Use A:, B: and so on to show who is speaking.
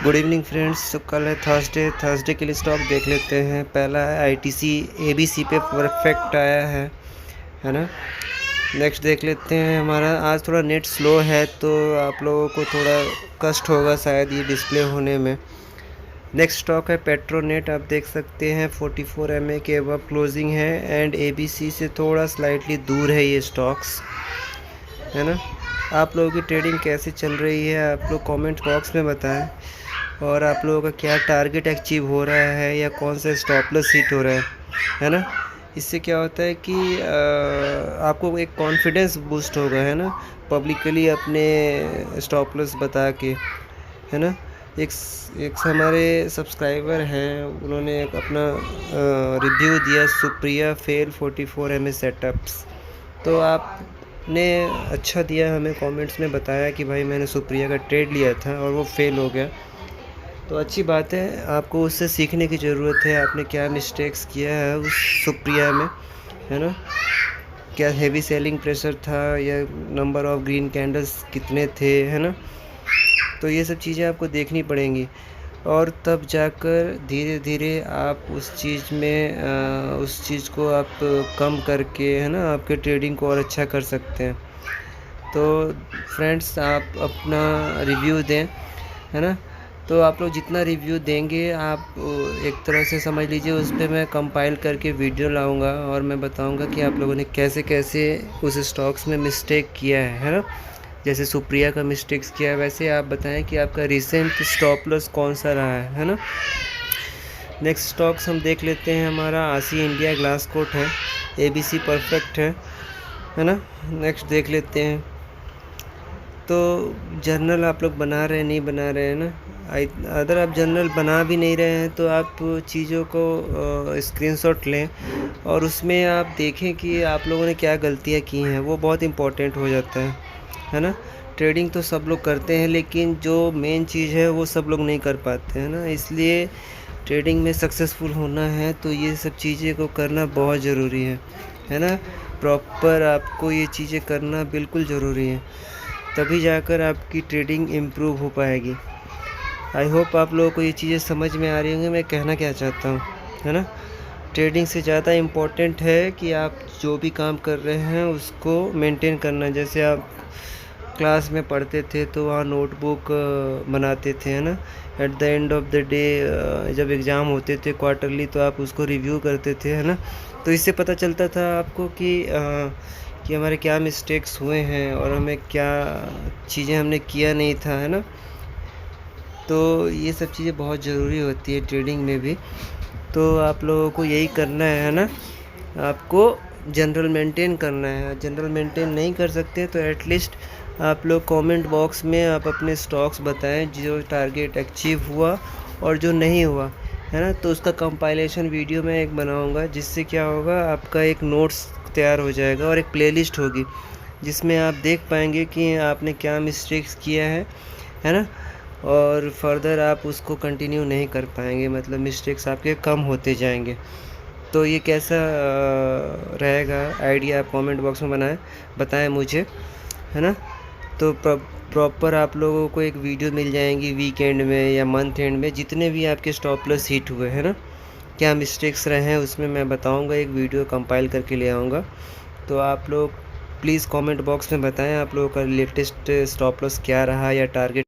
A: Good evening friends. तो कल है थर्सडे के लिए स्टॉक देख लेते हैं। पहला है आईटीसी एबीसी पे परफेक्ट आया है ना। नेक्स्ट देख लेते हैं। हमारा आज थोड़ा नेट स्लो है तो आप लोगों को थोड़ा कष्ट होगा शायद ये डिस्प्ले होने में। नेक्स्ट स्टॉक है पेट्रोनेट। आप देख सकते हैं 44 MA के अब क्लोजिंग है एंड एबीसी से थोड़ा स्लाइटली दूर है ये स्टॉक्स, है ना। आप लोगों की ट्रेडिंग कैसे चल रही है आप लोग कमेंट बॉक्स में बताएं, और आप लोगों का क्या टारगेट अचीव हो रहा है या कौन सा स्टॉप लॉस हिट हो रहा है ना। इससे क्या होता है कि आपको एक कॉन्फिडेंस बूस्ट होगा, है ना, पब्लिकली अपने स्टॉप लॉस बता के, है ना। एक हमारे सब्सक्राइबर हैं, उन्होंने एक अपना रिव्यू दिया, सुप्रिया फेल 44 MA सेटअप्स। तो आपने अच्छा दिया, हमें कमेंट्स में बताया कि भाई मैंने सुप्रिया का ट्रेड लिया था और वो फेल हो गया। तो अच्छी बात है, आपको उससे सीखने की ज़रूरत है। आपने क्या मिस्टेक्स किया है उस सुप्रिया में, है ना। क्या हेवी सेलिंग प्रेशर था या नंबर ऑफ ग्रीन कैंडल्स कितने थे, है ना। तो ये सब चीज़ें आपको देखनी पड़ेंगी और तब जाकर धीरे धीरे आप उस चीज़ को आप कम करके, है ना, आपके ट्रेडिंग को और अच्छा कर सकते हैं। तो फ्रेंड्स आप अपना रिव्यू दें, है ना। तो आप लोग जितना रिव्यू देंगे आप एक तरह से समझ लीजिए उस पर मैं कंपाइल करके वीडियो लाऊंगा और मैं बताऊंगा कि आप लोगों ने कैसे कैसे उस स्टॉक्स में मिस्टेक किया है ना। जैसे सुप्रिया का मिस्टेक्स किया है, वैसे आप बताएं कि आपका रिसेंट स्टॉप लॉस कौन सा रहा है ना। नेक्स्ट स्टॉक्स हम देख लेते हैं। हमारा आसी इंडिया ग्लास कोट है, एबीसी परफेक्ट है ना। नेक्स्ट देख लेते हैं। तो जर्नल आप लोग बना रहे हैं नहीं बना रहे हैं ना। अगर आप जर्नल बना भी नहीं रहे हैं तो आप चीज़ों को स्क्रीनशॉट लें और उसमें आप देखें कि आप लोगों ने क्या गलतियां की हैं, वो बहुत इम्पोर्टेंट हो जाता है ना। ट्रेडिंग तो सब लोग करते हैं लेकिन जो मेन चीज़ है वो सब लोग नहीं कर पाते हैं ना। इसलिए ट्रेडिंग में सक्सेसफुल होना है तो ये सब चीज़ें को करना बहुत ज़रूरी है ना। प्रॉपर आपको ये चीज़ें करना बिल्कुल ज़रूरी है, तभी जाकर आपकी ट्रेडिंग इम्प्रूव हो पाएगी। आई होप आप लोगों को ये चीज़ें समझ में आ रही होंगी मैं कहना क्या चाहता हूँ, है ना। ट्रेडिंग से ज़्यादा इम्पोर्टेंट है कि आप जो भी काम कर रहे हैं उसको मेंटेन करना। जैसे आप क्लास में पढ़ते थे तो वहाँ नोटबुक बनाते थे, है ना। At the end of the day जब एग्ज़ाम होते थे क्वार्टरली तो आप उसको रिव्यू करते थे, है ना। तो इससे पता चलता था आपको कि हमारे क्या मिस्टेक्स हुए हैं और हमें क्या चीज़ें हमने किया नहीं था, है ना। तो ये सब चीज़ें बहुत ज़रूरी होती है ट्रेडिंग में भी। तो आप लोगों को यही करना है ना, आपको जनरल मेंटेन करना है। जनरल मेंटेन नहीं कर सकते तो एटलीस्ट आप लोग कमेंट बॉक्स में आप अपने स्टॉक्स बताएं जो टारगेट अचीव हुआ और जो नहीं हुआ, है ना। तो उसका कंपाइलेशन वीडियो मैं एक बनाऊंगा, जिससे क्या होगा आपका एक नोट्स तैयार हो जाएगा और एक प्लेलिस्ट होगी जिसमें आप देख पाएंगे कि आपने क्या मिस्टेक्स किया है ना। और फर्दर आप उसको कंटिन्यू नहीं कर पाएंगे, मतलब मिस्टेक्स आपके कम होते जाएंगे। तो ये कैसा रहेगा आइडिया आप कमेंट बॉक्स में बताएं मुझे, है ना। तो प्रॉपर आप लोगों को एक वीडियो मिल जाएंगी वीकेंड में या मंथ एंड में, जितने भी आपके स्टॉप लॉस हिट हुए, है ना, क्या मिस्टेक्स रहे हैं उसमें मैं बताऊंगा, एक वीडियो कंपाइल करके ले आऊँगा। तो आप लोग प्लीज़ कमेंट बॉक्स में बताएं आप लोगों का लेटेस्ट स्टॉप लॉस क्या रहा या टारगेट